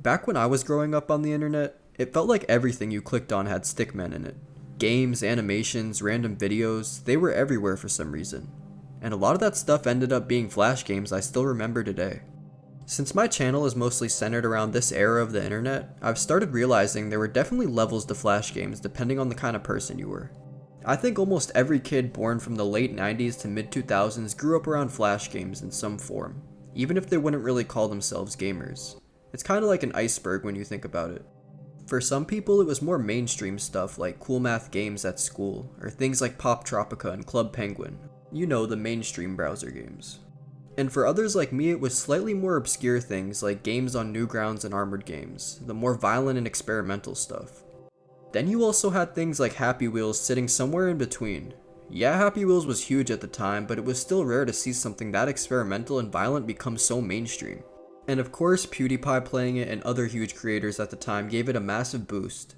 Back when I was growing up on the internet, it felt like everything you clicked on had stickmen in it. Games, animations, random videos, they were everywhere for some reason. And a lot of that stuff ended up being Flash games I still remember today. Since my channel is mostly centered around this era of the internet, I've started realizing there were definitely levels to Flash games depending on the kind of person you were. I think almost every kid born from the late 90s to mid 2000s grew up around Flash games in some form, even if they wouldn't really call themselves gamers. It's kind of like an iceberg when you think about it. For some people, it was more mainstream stuff like cool math games at school, or things like Pop Tropica and Club Penguin. You know, the mainstream browser games. And for others like me, it was slightly more obscure things like games on Newgrounds and Armored Games, the more violent and experimental stuff. Then you also had things like Happy Wheels sitting somewhere in between. Yeah, Happy Wheels was huge at the time, but it was still rare to see something that experimental and violent become so mainstream. And of course, PewDiePie playing it and other huge creators at the time gave it a massive boost.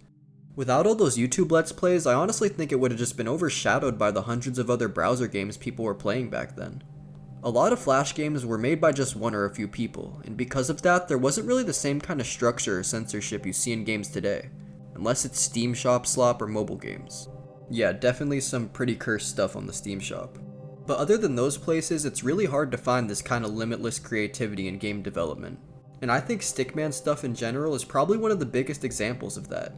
Without all those YouTube Let's Plays, I honestly think it would have just been overshadowed by the hundreds of other browser games people were playing back then. A lot of Flash games were made by just one or a few people, and because of that, there wasn't really the same kind of structure or censorship you see in games today, unless it's Steam Shop slop or mobile games. Yeah, definitely some pretty cursed stuff on the Steam Shop. But other than those places, it's really hard to find this kind of limitless creativity in game development. And I think Stickman stuff in general is probably one of the biggest examples of that.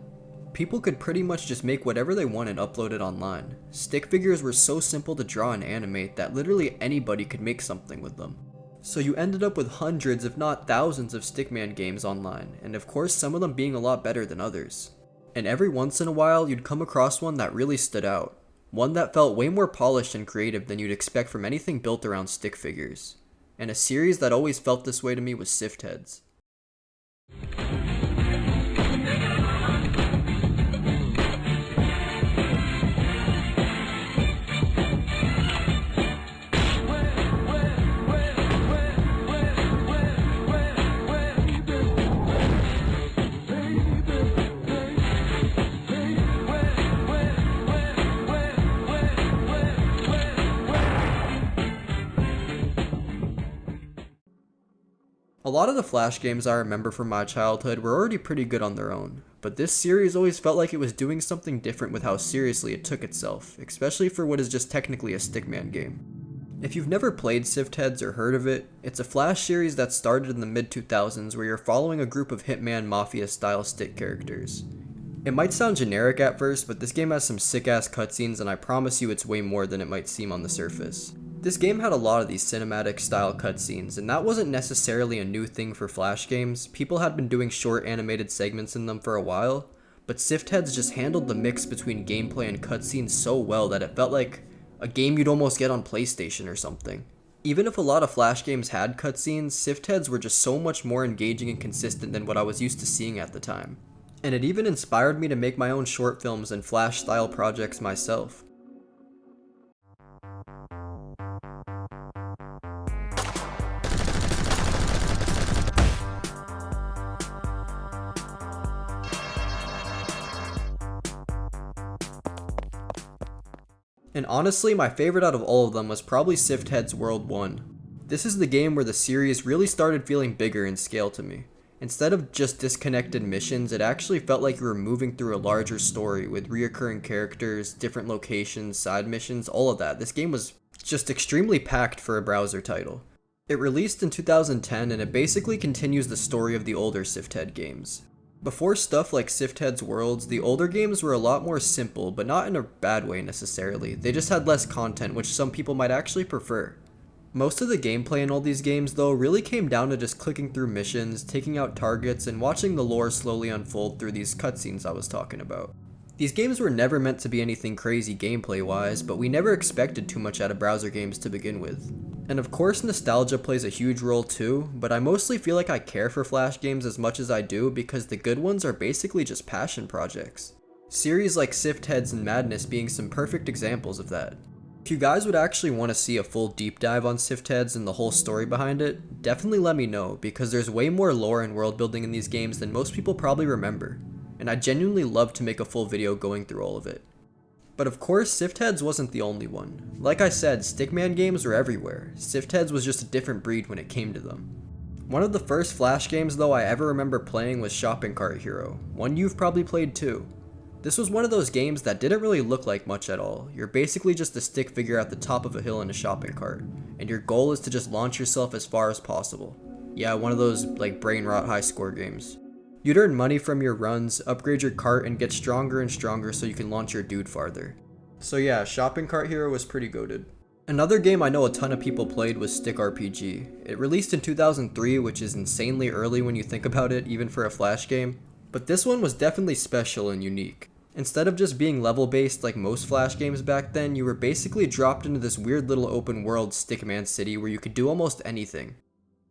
People could pretty much just make whatever they want and upload it online. Stick figures were so simple to draw and animate that literally anybody could make something with them. So you ended up with hundreds if not thousands of Stickman games online, and of course some of them being a lot better than others. And every once in a while you'd come across one that really stood out. One that felt way more polished and creative than you'd expect from anything built around stick figures. And a series that always felt this way to me was Sift Heads. A lot of the Flash games I remember from my childhood were already pretty good on their own, but this series always felt like it was doing something different with how seriously it took itself, especially for what is just technically a Stickman game. If you've never played Sift Heads or heard of it, it's a Flash series that started in the mid-2000s where you're following a group of Hitman Mafia-style stick characters. It might sound generic at first, but this game has some sick-ass cutscenes and I promise you it's way more than it might seem on the surface. This game had a lot of these cinematic style cutscenes, and that wasn't necessarily a new thing for Flash games. People had been doing short animated segments in them for a while, but Sift Heads just handled the mix between gameplay and cutscenes so well that it felt like a game you'd almost get on PlayStation or something. Even if a lot of Flash games had cutscenes, Sift Heads were just so much more engaging and consistent than what I was used to seeing at the time. And it even inspired me to make my own short films and Flash style projects myself. And honestly, my favorite out of all of them was probably Sift Heads World 1. This is the game where the series really started feeling bigger in scale to me. Instead of just disconnected missions, it actually felt like you were moving through a larger story with reoccurring characters, different locations, side missions, all of that. This game was just extremely packed for a browser title. It released in 2010 and it basically continues the story of the older Sift Head games. Before stuff like Sift Heads Worlds, the older games were a lot more simple, but not in a bad way necessarily. They just had less content, which some people might actually prefer. Most of the gameplay in all these games, though, really came down to just clicking through missions, taking out targets, and watching the lore slowly unfold through these cutscenes I was talking about. These games were never meant to be anything crazy gameplay-wise, but we never expected too much out of browser games to begin with. And of course nostalgia plays a huge role too, but I mostly feel like I care for Flash games as much as I do because the good ones are basically just passion projects. Series like Sift Heads and Madness being some perfect examples of that. If you guys would actually want to see a full deep dive on Sift Heads and the whole story behind it, definitely let me know because there's way more lore and world building in these games than most people probably remember. And I genuinely love to make a full video going through all of it. But of course, Sift Heads wasn't the only one. Like I said, Stickman games were everywhere. Sift Heads was just a different breed when it came to them. One of the first Flash games though I ever remember playing was Shopping Cart Hero, one you've probably played too. This was one of those games that didn't really look like much at all. You're basically just a stick figure at the top of a hill in a shopping cart, and your goal is to just launch yourself as far as possible. Yeah, one of those like brain rot high score games. You'd earn money from your runs, upgrade your cart, and get stronger and stronger so you can launch your dude farther. So yeah, Shopping Cart Hero was pretty goated. Another game I know a ton of people played was Stick RPG. It released in 2003, which is insanely early when you think about it, even for a Flash game. But this one was definitely special and unique. Instead of just being level based like most Flash games back then, you were basically dropped into this weird little open world Stickman City where you could do almost anything.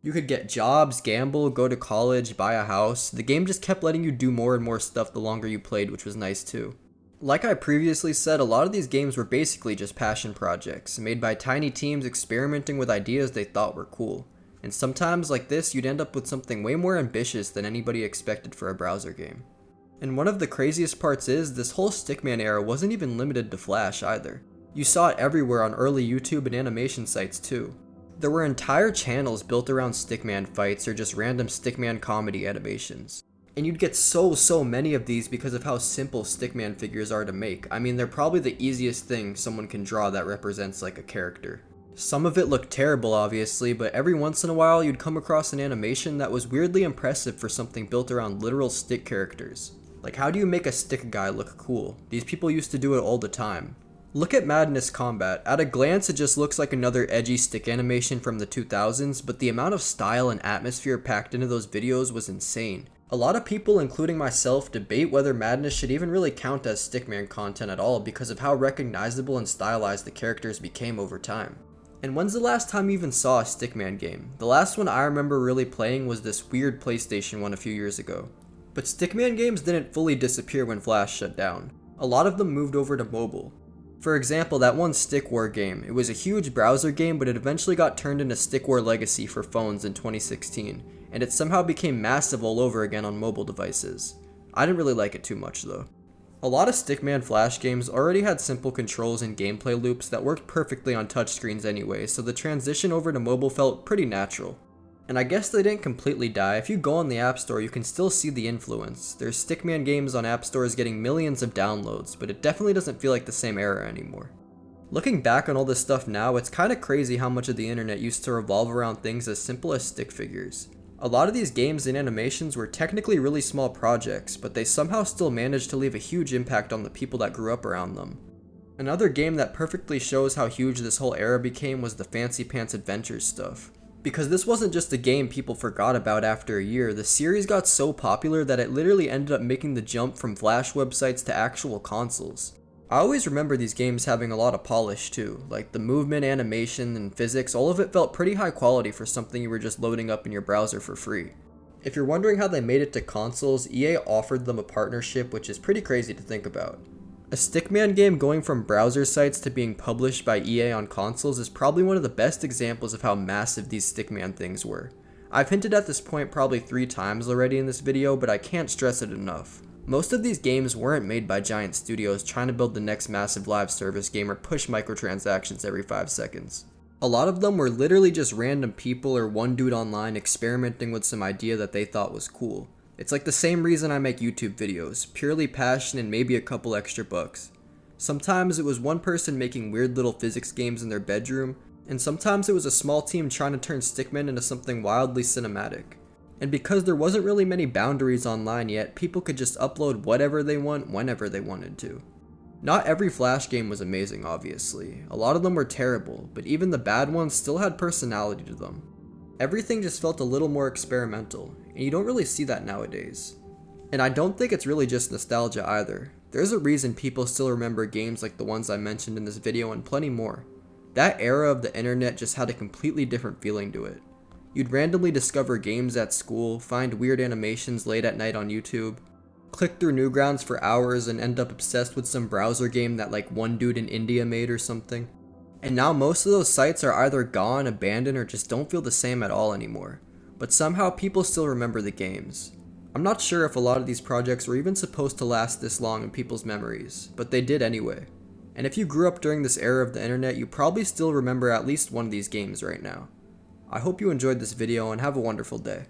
You could get jobs, gamble, go to college, buy a house. The game just kept letting you do more and more stuff the longer you played, which was nice too. Like I previously said, a lot of these games were basically just passion projects, made by tiny teams experimenting with ideas they thought were cool. And sometimes, like this, you'd end up with something way more ambitious than anybody expected for a browser game. And one of the craziest parts is, this whole Stickman era wasn't even limited to Flash either. You saw it everywhere on early YouTube and animation sites too. There were entire channels built around Stickman fights or just random Stickman comedy animations. And you'd get so many of these because of how simple Stickman figures are to make. I mean, they're probably the easiest thing someone can draw that represents like a character. Some of it looked terrible obviously, but every once in a while you'd come across an animation that was weirdly impressive for something built around literal stick characters. Like, how do you make a stick guy look cool? These people used to do it all the time. Look at Madness Combat. At a glance, it just looks like another edgy stick animation from the 2000s, but the amount of style and atmosphere packed into those videos was insane. A lot of people, including myself, debate whether Madness should even really count as Stickman content at all because of how recognizable and stylized the characters became over time. And when's the last time you even saw a Stickman game? The last one I remember really playing was this weird PlayStation one a few years ago. But Stickman games didn't fully disappear when Flash shut down. A lot of them moved over to mobile. For example, that one Stick War game, it was a huge browser game, but it eventually got turned into Stick War Legacy for phones in 2016, and it somehow became massive all over again on mobile devices. I didn't really like it too much though. A lot of Stickman Flash games already had simple controls and gameplay loops that worked perfectly on touchscreens anyway, so the transition over to mobile felt pretty natural. And I guess they didn't completely die. If you go on the App Store, you can still see the influence. There's Stickman games on App Stores getting millions of downloads, but it definitely doesn't feel like the same era anymore. Looking back on all this stuff now, it's kinda crazy how much of the internet used to revolve around things as simple as stick figures. A lot of these games and animations were technically really small projects, but they somehow still managed to leave a huge impact on the people that grew up around them. Another game that perfectly shows how huge this whole era became was the Fancy Pants Adventures stuff. Because this wasn't just a game people forgot about after a year, the series got so popular that it literally ended up making the jump from Flash websites to actual consoles. I always remember these games having a lot of polish too, like the movement, animation, and physics, all of it felt pretty high quality for something you were just loading up in your browser for free. If you're wondering how they made it to consoles, EA offered them a partnership, which is pretty crazy to think about. A Stickman game going from browser sites to being published by EA on consoles is probably one of the best examples of how massive these Stickman things were. I've hinted at this point probably 3 times already in this video, but I can't stress it enough. Most of these games weren't made by giant studios trying to build the next massive live service game or push microtransactions every 5 seconds. A lot of them were literally just random people or one dude online experimenting with some idea that they thought was cool. It's like the same reason I make YouTube videos, purely passion and maybe a couple extra bucks. Sometimes it was one person making weird little physics games in their bedroom, and sometimes it was a small team trying to turn Stickmen into something wildly cinematic. And because there wasn't really many boundaries online yet, people could just upload whatever they want whenever they wanted to. Not every Flash game was amazing, obviously. A lot of them were terrible, but even the bad ones still had personality to them. Everything just felt a little more experimental, and you don't really see that nowadays. And I don't think it's really just nostalgia either. There's a reason people still remember games like the ones I mentioned in this video and plenty more. That era of the internet just had a completely different feeling to it. You'd randomly discover games at school, find weird animations late at night on YouTube, click through Newgrounds for hours and end up obsessed with some browser game that like one dude in India made or something. And now most of those sites are either gone, abandoned, or just don't feel the same at all anymore. But somehow people still remember the games. I'm not sure if a lot of these projects were even supposed to last this long in people's memories, but they did anyway. And if you grew up during this era of the internet, you probably still remember at least one of these games right now. I hope you enjoyed this video and have a wonderful day.